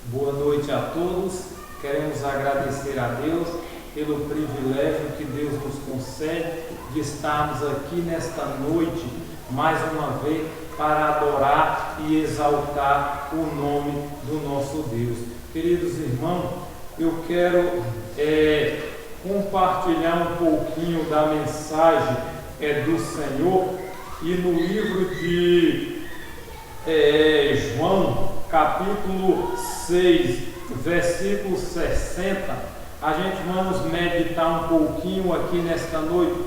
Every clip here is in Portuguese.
Boa noite a todos. Queremos agradecer a Deus pelo privilégio que Deus nos concede de estarmos aqui nesta noite, mais uma vez, para adorar e exaltar o nome do nosso Deus. Queridos irmãos, eu quero compartilhar um pouquinho da mensagem do Senhor, e no livro de João, capítulo 6, versículo 60, a gente vamos meditar um pouquinho aqui nesta noite.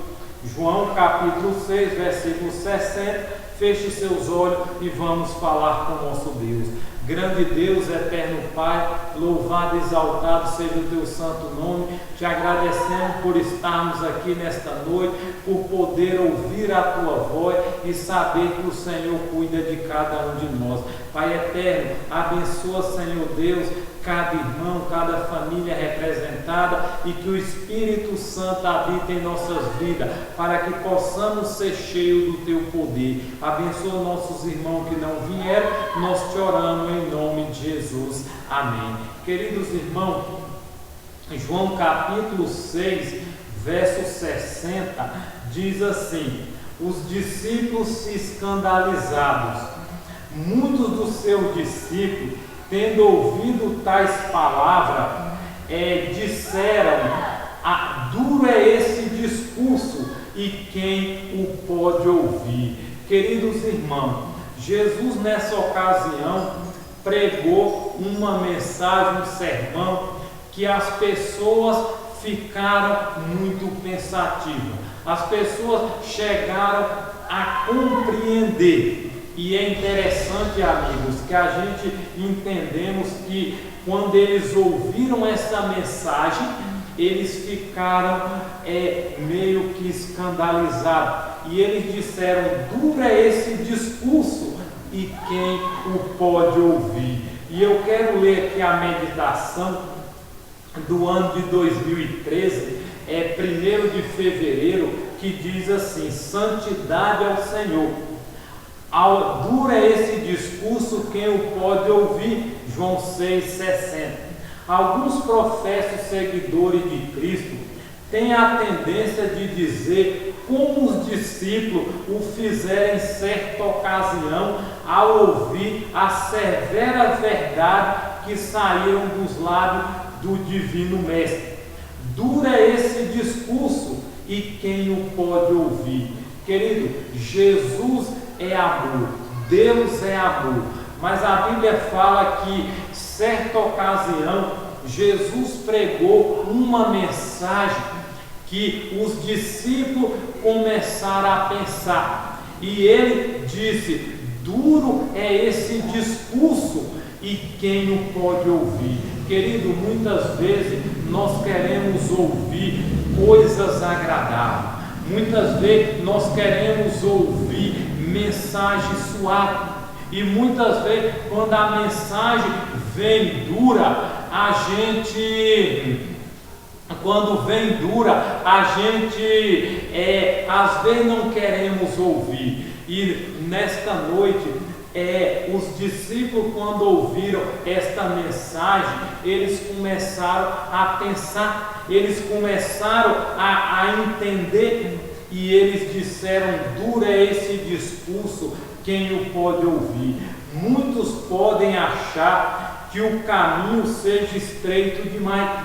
João capítulo 6, versículo 60, feche seus olhos e vamos falar com o nosso Deus. Grande Deus, eterno Pai, louvado e exaltado seja o teu santo nome. Te agradecemos por estarmos aqui nesta noite, por poder ouvir a tua voz e saber que o Senhor cuida de cada um de nós. Pai eterno, abençoa, Senhor Deus, cada irmão, cada família representada, e que o Espírito Santo habite em nossas vidas, para que possamos ser cheios do teu poder. Abençoa nossos irmãos que não vieram, nós te oramos em nome de Jesus. Amém. Queridos irmãos, João capítulo 6, verso 60, diz assim: os discípulos se escandalizados. Muitos dos seus discípulos, tendo ouvido tais palavras, disseram: duro é esse discurso, e quem o pode ouvir? Queridos irmãos, Jesus nessa ocasião pregou uma mensagem, um sermão, que as pessoas ficaram muito pensativas. As pessoas chegaram a compreender. E é interessante, amigos, que a gente entendemos que quando eles ouviram essa mensagem, eles ficaram meio que escandalizados. E eles disseram: duro é esse discurso, e quem o pode ouvir? E eu quero ler aqui a meditação do ano de 2013, 1º de fevereiro, que diz assim: santidade ao Senhor. Duro é esse discurso, quem o pode ouvir? João 6,60. Alguns professos seguidores de Cristo têm a tendência de dizer como os discípulos o fizeram em certa ocasião ao ouvir a severa verdade que saíram dos lábios do Divino Mestre. Duro é esse discurso, e quem o pode ouvir? Querido, Jesus é amor, Deus é amor, mas a Bíblia fala que certa ocasião Jesus pregou uma mensagem que os discípulos começaram a pensar, e ele disse: duro é esse discurso, e quem o pode ouvir? Querido, muitas vezes nós queremos ouvir coisas agradáveis, muitas vezes nós queremos ouvir mensagem suave, e muitas vezes quando a mensagem vem dura, às vezes não queremos ouvir. E nesta noite, os discípulos, quando ouviram esta mensagem, eles começaram a pensar, eles começaram a entender, e eles disseram: duro é esse discurso, quem o pode ouvir? Muitos podem achar que o caminho seja estreito demais.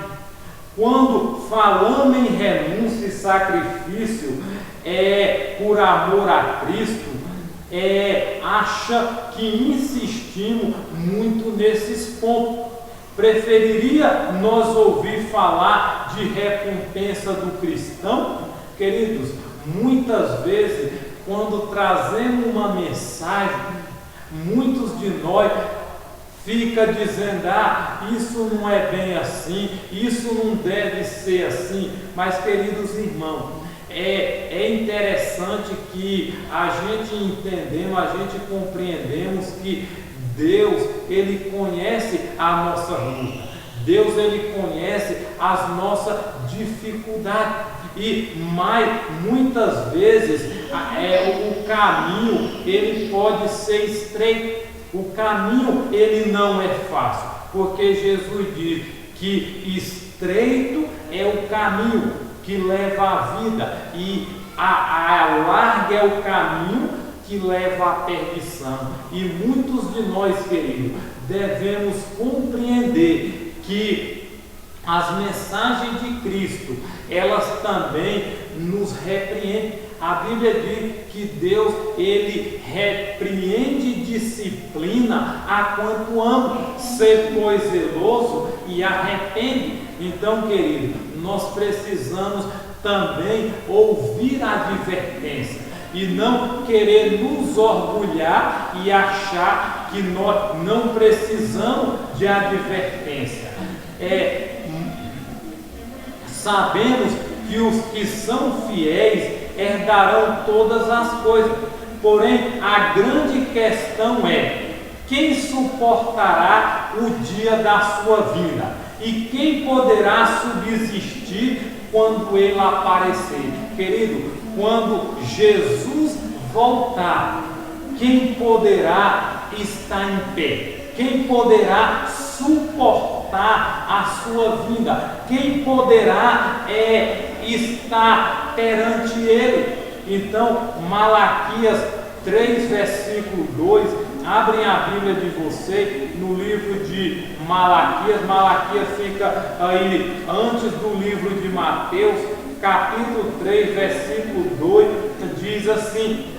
Quando falamos em renúncia e sacrifício por amor a Cristo, acha que insistimos muito nesses pontos. Preferiria nós ouvir falar de recompensa do cristão? Queridos, muitas vezes, quando trazemos uma mensagem, muitos de nós fica dizendo: isso não é bem assim, isso não deve ser assim. Mas, queridos irmãos, é interessante que a gente entendemos, a gente compreendemos que Deus, Ele conhece a nossa luta, Deus, Ele conhece as nossas dificuldades, e muitas vezes o caminho ele pode ser estreito, o caminho ele não é fácil. porque Jesus diz que estreito é o caminho que leva à vida e a larga é o caminho que leva à perdição. E muitos de nós, queridos, devemos compreender que as mensagens de Cristo, elas também nos repreendem. A Bíblia diz que Deus, Ele repreende e disciplina a quanto ama, ser pois zeloso e arrepende. Então, querido, nós precisamos também ouvir a advertência e não querer nos orgulhar e achar que nós não precisamos de advertência. Sabemos que os que são fiéis herdarão todas as coisas, porém a grande questão é: quem suportará o dia da sua vinda? E quem poderá subsistir quando Ele aparecer? Querido, quando Jesus voltar, quem poderá estar em pé? Quem poderá suportar a sua vinda? Quem poderá estar perante Ele? Então, Malaquias 3, versículo 2, abrem a Bíblia de vocês no livro de Malaquias. Malaquias fica aí antes do livro de Mateus, capítulo 3, versículo 2, diz assim: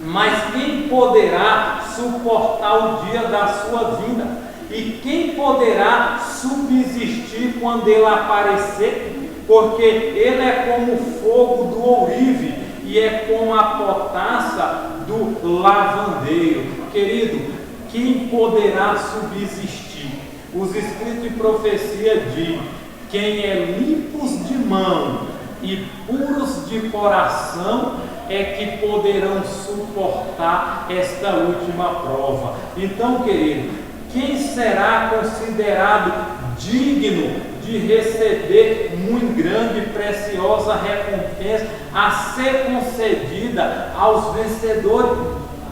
mas quem poderá suportar o dia da sua vinda? E quem poderá subsistir quando Ele aparecer? Porque Ele é como o fogo do ourive e é como a potassa do lavandeiro. Querido, quem poderá subsistir? Os Escritos de profecia dizem: quem é limpos de mão e puros de coração é que poderão suportar esta última prova. Então, querido, quem será considerado digno de receber muito grande e preciosa recompensa a ser concedida aos vencedores?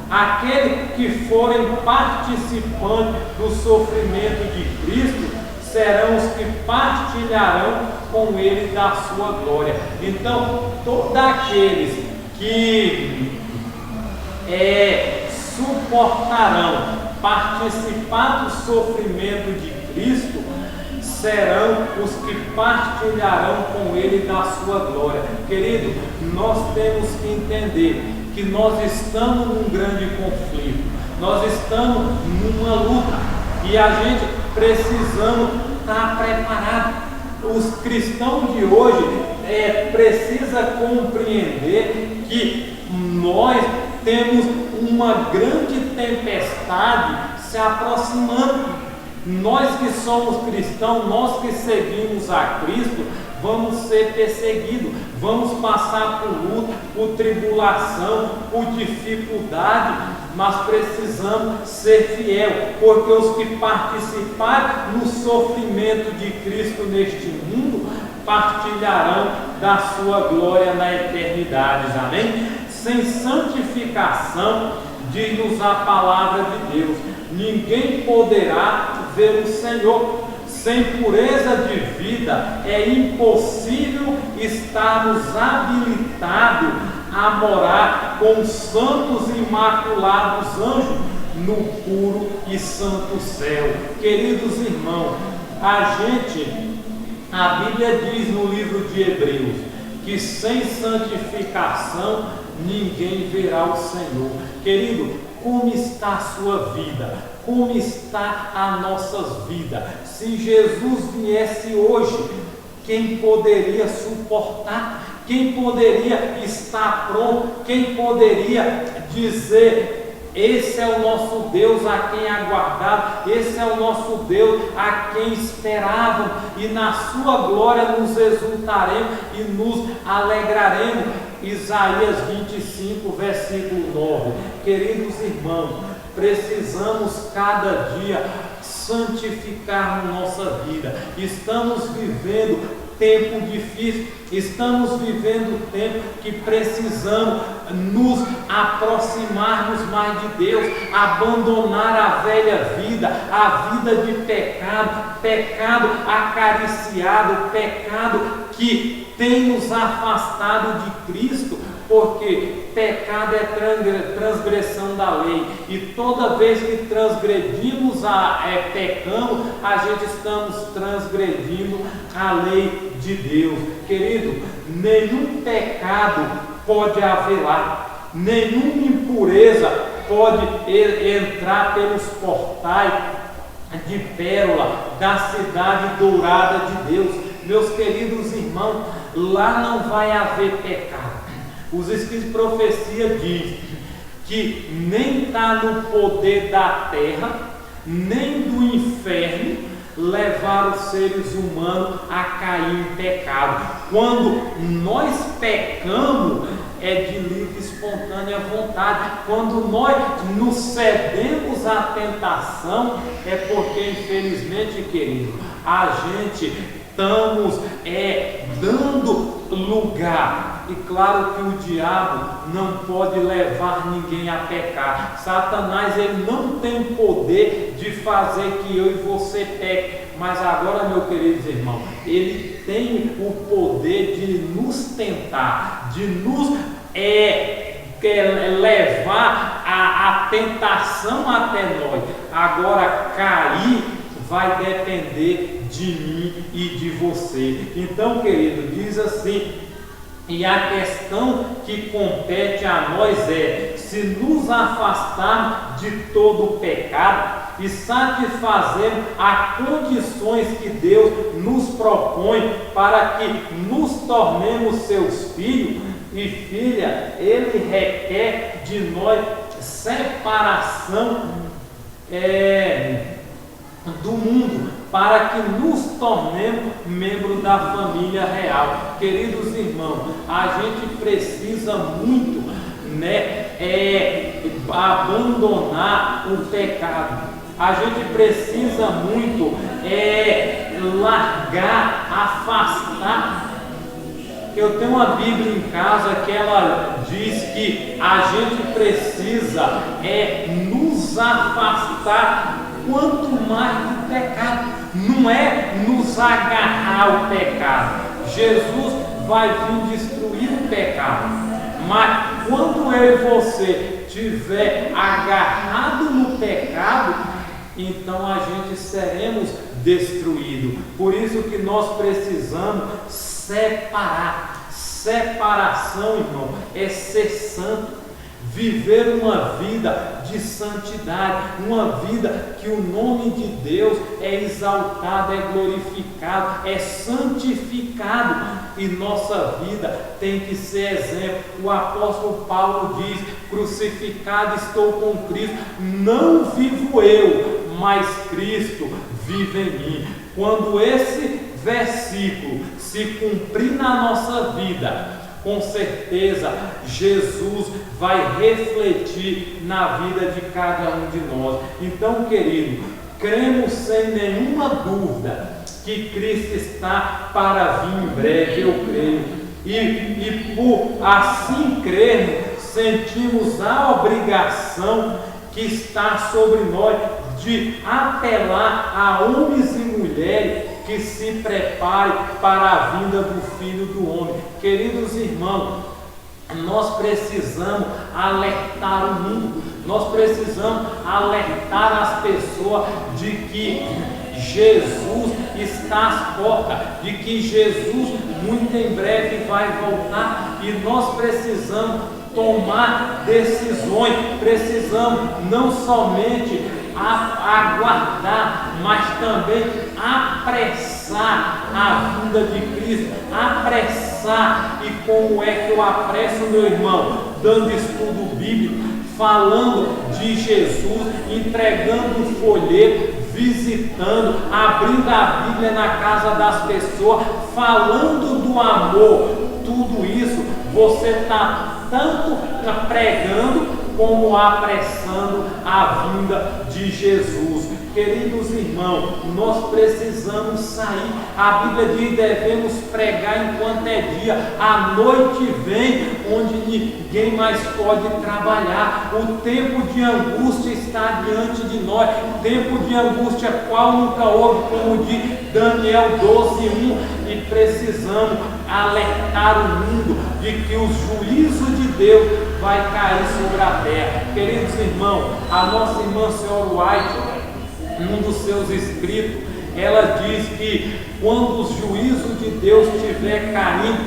Aqueles que forem participantes do sofrimento de Cristo serão os que partilharão com Ele da sua glória. Então, todos aqueles que suportarão participar do sofrimento de Cristo serão os que partilharão com Ele da sua glória. Querido, nós temos que entender que nós estamos num grande conflito, nós estamos numa luta e a gente precisamos estar preparado. Os cristãos de hoje precisam compreender que nós temos uma grande tempestade se aproximando. Nós que somos cristãos, nós que seguimos a Cristo, vamos ser perseguidos, vamos passar por luta, por tribulação, por dificuldade, mas precisamos ser fiel, porque os que participarem no sofrimento de Cristo neste mundo partilharão da sua glória na eternidade. Amém? Sem santificação, diz-nos a palavra de Deus, ninguém poderá ver o Senhor. Sem pureza de vida é impossível estarmos habilitados a morar com os santos e imaculados anjos no puro e santo céu. Queridos irmãos, a Bíblia diz no livro de Hebreus que sem santificação ninguém verá o Senhor. Querido, como está a sua vida? Como está a nossas vidas? Se Jesus viesse hoje, quem poderia suportar? Quem poderia estar pronto? Quem poderia dizer: esse é o nosso Deus a quem aguardava, esse é o nosso Deus a quem esperávamos, e na sua glória nos exultaremos e nos alegraremos? Isaías 25, versículo 9. Queridos irmãos, precisamos cada dia santificar nossa vida. Estamos vivendo tempo difícil, estamos vivendo tempo que precisamos nos aproximarmos mais de Deus, abandonar a velha vida, a vida de pecado, pecado acariciado, pecado que tem nos afastado de Cristo, porque pecado é transgressão da lei, e toda vez que transgredimos, pecamos, a gente estamos transgredindo a lei de Deus. Querido, nenhum pecado pode haver lá, nenhuma impureza pode entrar pelos portais de pérola da cidade dourada de Deus. Meus queridos irmãos, lá não vai haver pecado. Os Espíritos de profecia diz que nem está no poder da terra, nem do inferno, levar os seres humanos a cair em pecado. Quando nós pecamos, é de livre e espontânea vontade. Quando nós nos cedemos à tentação, é porque, infelizmente, querido, a gente estamos dando lugar. E claro que o diabo não pode levar ninguém a pecar. Satanás, ele não tem poder de fazer que eu e você peque. Mas agora, meus queridos irmãos, ele tem o poder de nos tentar, de nos levar a tentação até nós. Agora, cair vai depender de mim e de você. Então, querido, diz assim: e a questão que compete a nós é se nos afastarmos de todo o pecado e satisfazermos as condições que Deus nos propõe para que nos tornemos seus filhos e filhas. Ele requer de nós separação do mundo, para que nos tornemos membros da família real. Queridos irmãos, a gente precisa muito, abandonar o pecado. A gente precisa muito largar, afastar. Eu tenho uma Bíblia em casa que ela diz que a gente precisa nos afastar quanto mais do pecado. Não é nos agarrar ao pecado. Jesus vai vir destruir o pecado. Mas quando eu e você estiver agarrado no pecado, então a gente seremos destruídos. Por isso que nós precisamos separar. Separação, irmão, é ser santo. Viver uma vida de santidade, uma vida que o nome de Deus é exaltado, é glorificado, é santificado, e nossa vida tem que ser exemplo. O apóstolo Paulo diz: crucificado estou com Cristo, não vivo eu, mas Cristo vive em mim. Quando esse versículo se cumprir na nossa vida, com certeza Jesus vai refletir na vida de cada um de nós. Então, querido, cremos sem nenhuma dúvida que Cristo está para vir em breve, eu creio. E por assim crermos, sentimos a obrigação que está sobre nós de apelar a homens e mulheres que se prepare para a vinda do Filho do Homem. Queridos irmãos, nós precisamos alertar o mundo, nós precisamos alertar as pessoas de que Jesus está às portas, de que Jesus muito em breve vai voltar, e nós precisamos tomar decisões, precisamos não somente aguardar, mas também apressar a vinda de Cristo. Apressar. E como é que eu apresso, meu irmão? Dando estudo bíblico, falando de Jesus, entregando um folheto, visitando, abrindo a Bíblia na casa das pessoas, falando do amor. Tudo isso você está tanto pregando como apressando a vinda de Jesus. Queridos irmãos, nós precisamos sair. A Bíblia diz: devemos pregar enquanto é dia. A noite vem onde ninguém mais pode trabalhar. O tempo de angústia está diante de nós. Tempo de angústia qual nunca houve, como diz Daniel 12:1. E precisamos alertar o mundo de que o juízo de Deus vai cair sobre a terra. Queridos irmãos, a nossa irmã Senhora White, num dos seus escritos, ela diz que quando o juízo de Deus estiver caindo,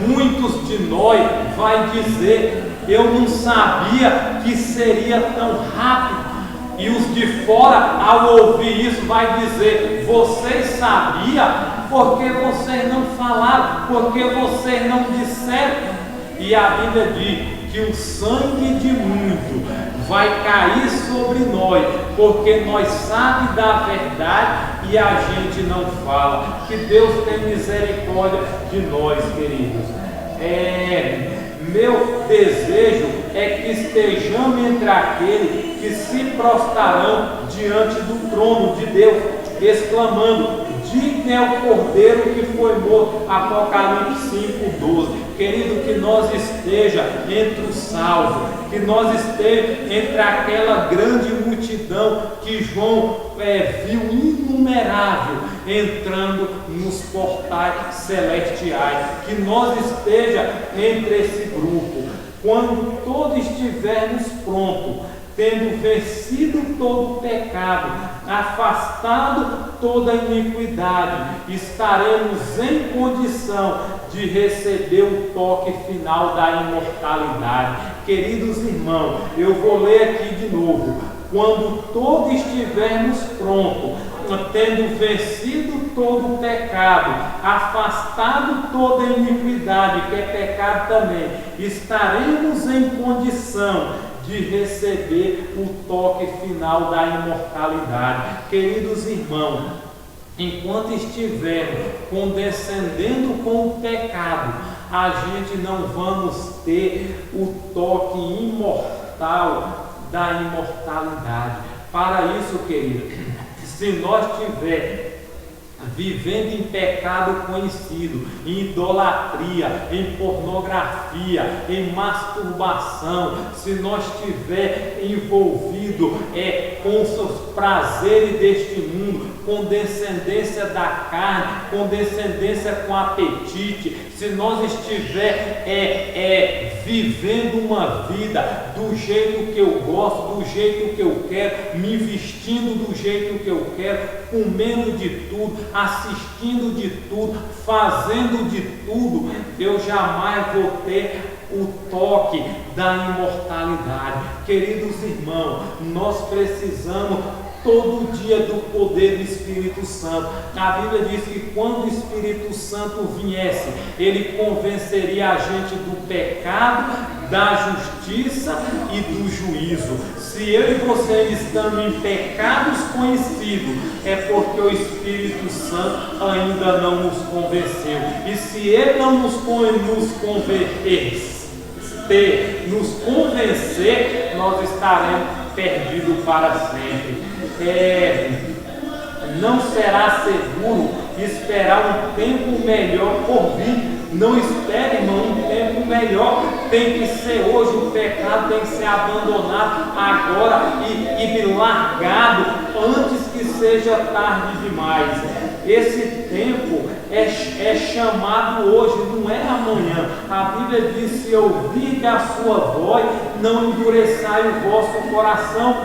muitos de nós vai dizer: eu não sabia que seria tão rápido. E os de fora, ao ouvir isso, vai dizer: vocês sabiam? Porque vocês não falaram? Porque vocês não disseram? E a Bíblia diz que o sangue de muito vai cair sobre nós, porque nós sabemos da verdade e a gente não fala. Que Deus tenha misericórdia de nós, queridos. Meu desejo é que estejamos entre aqueles que se prostrarão diante do trono de Deus, exclamando: digno é o Cordeiro que foi morto. Apocalipse 5:12. Querido, que nós esteja entre os salvos, que nós esteja entre aquela grande multidão que João viu inumerável entrando nos portais celestiais, que nós esteja entre esse grupo. Quando todos estivermos prontos, tendo vencido todo o pecado, afastado toda a iniquidade, estaremos em condição de receber o toque final da imortalidade. Queridos irmãos, eu vou ler aqui de novo. Quando todos estivermos prontos, tendo vencido todo o pecado, afastado toda a iniquidade, que é pecado também, estaremos em condição de receber o toque final da imortalidade. Queridos irmãos, enquanto estivermos condescendendo com o pecado, a gente não vamos ter o toque imortal da imortalidade. Para isso, querido, se nós estivermos vivendo em pecado conhecido, em idolatria, em pornografia, em masturbação, se nós estiver envolvido com os prazeres deste mundo, com descendência da carne, com descendência com apetite, se nós estiver vivendo uma vida do jeito que eu gosto, do jeito que eu quero, me vestindo do jeito que eu quero, comendo de tudo, assistindo de tudo, fazendo de tudo, eu jamais vou ter o toque da imortalidade. Queridos irmãos, nós precisamos todo dia do poder do Espírito Santo. A Bíblia diz que quando o Espírito Santo viesse, ele convenceria a gente do pecado, da justiça e do juízo. Se eu e você estamos em pecados conhecidos, é porque o Espírito Santo ainda não nos convenceu. E se ele não nos convencer, nós estaremos perdidos para sempre. Não será seguro esperar um tempo melhor por vir. Não espere, irmão, um tempo melhor. Tem que ser hoje. O pecado tem que ser abandonado agora e largado antes que seja tarde demais. Esse tempo é chamado hoje, não é amanhã. A Bíblia diz: se ouvir a sua voz, não endureçai o vosso coração.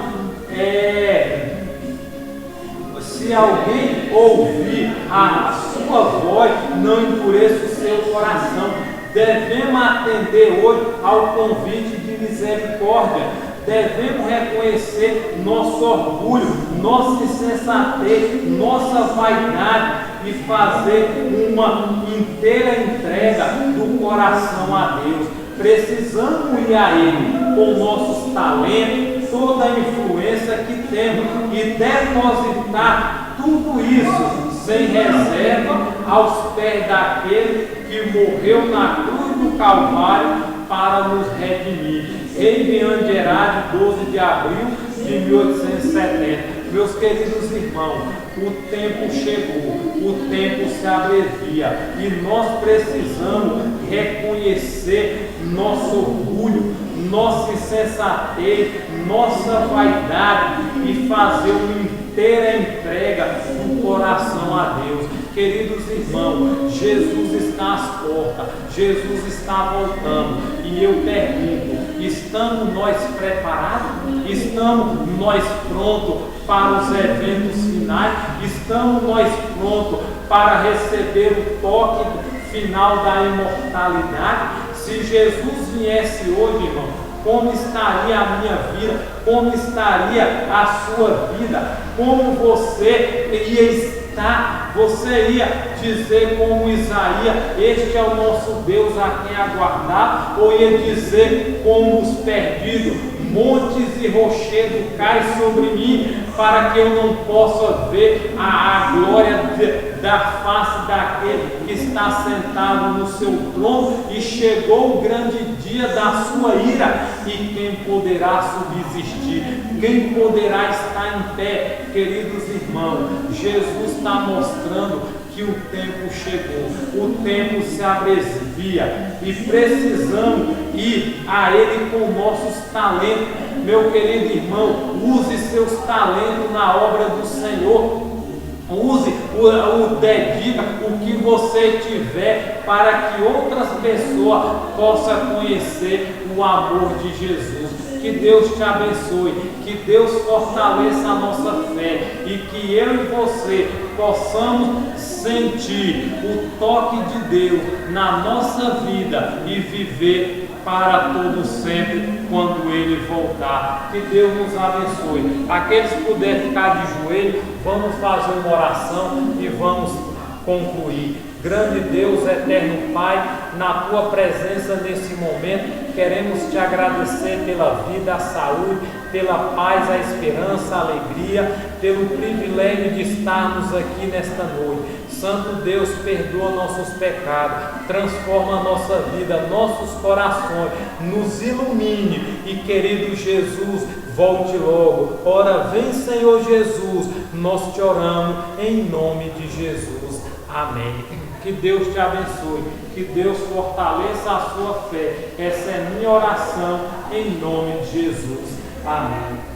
Se alguém ouvir a sua voz, não endureça o seu coração. Devemos atender hoje ao convite de misericórdia. Devemos reconhecer nosso orgulho, nossa insensatez, nossa vaidade e fazer uma inteira entrega do coração a Deus. Precisamos ir a Ele com nossos talentos, toda a influência que temos e depositar tudo isso sem reserva aos pés daquele que morreu na cruz do Calvário para nos redimir. Em Viana Gerais, 12 de abril de 1870. Meus queridos irmãos, o tempo chegou, o tempo se abrevia e nós precisamos reconhecer nosso orgulho, nossa insensatez, nossa vaidade e fazer uma inteira entrega do coração a Deus. Queridos irmãos, Jesus está às portas, Jesus está voltando e eu pergunto, estamos nós preparados? Estamos nós prontos para os eventos finais? Estamos nós prontos para receber o toque final da imortalidade? Se Jesus viesse hoje, irmão, como estaria a minha vida? Como estaria a sua vida? Como você ia estar? Você ia dizer como Isaías, este é o nosso Deus a quem aguardar? Ou ia dizer como os perdidos, montes e rochedos caem sobre mim, para que eu não possa ver a glória da face daquele que está sentado no seu trono, e chegou o grande dia da sua ira, e quem poderá subsistir? Quem poderá estar em pé? Queridos irmãos, Jesus está mostrando que o tempo chegou, o tempo se abrevia e precisamos ir a Ele com nossos talentos. Meu querido irmão, use seus talentos na obra do Senhor. Use dedica o que você tiver para que outras pessoas possam conhecer o amor de Jesus. Que Deus te abençoe, que Deus fortaleça a nossa fé e que eu e você possamos sentir o toque de Deus na nossa vida e viver para todo sempre quando Ele voltar. Que Deus nos abençoe. Aqueles que puderem ficar de joelho, vamos fazer uma oração e vamos concluir. Grande Deus, eterno Pai, na Tua presença nesse momento, queremos Te agradecer pela vida, a saúde, pela paz, a esperança, a alegria, pelo privilégio de estarmos aqui nesta noite. Santo Deus, perdoa nossos pecados, transforma a nossa vida, nossos corações, nos ilumine e, querido Jesus, volte logo. Ora, vem, Senhor Jesus, nós te oramos em nome de Jesus. Amém. Que Deus te abençoe, que Deus fortaleça a sua fé. Essa é minha oração em nome de Jesus. Amém.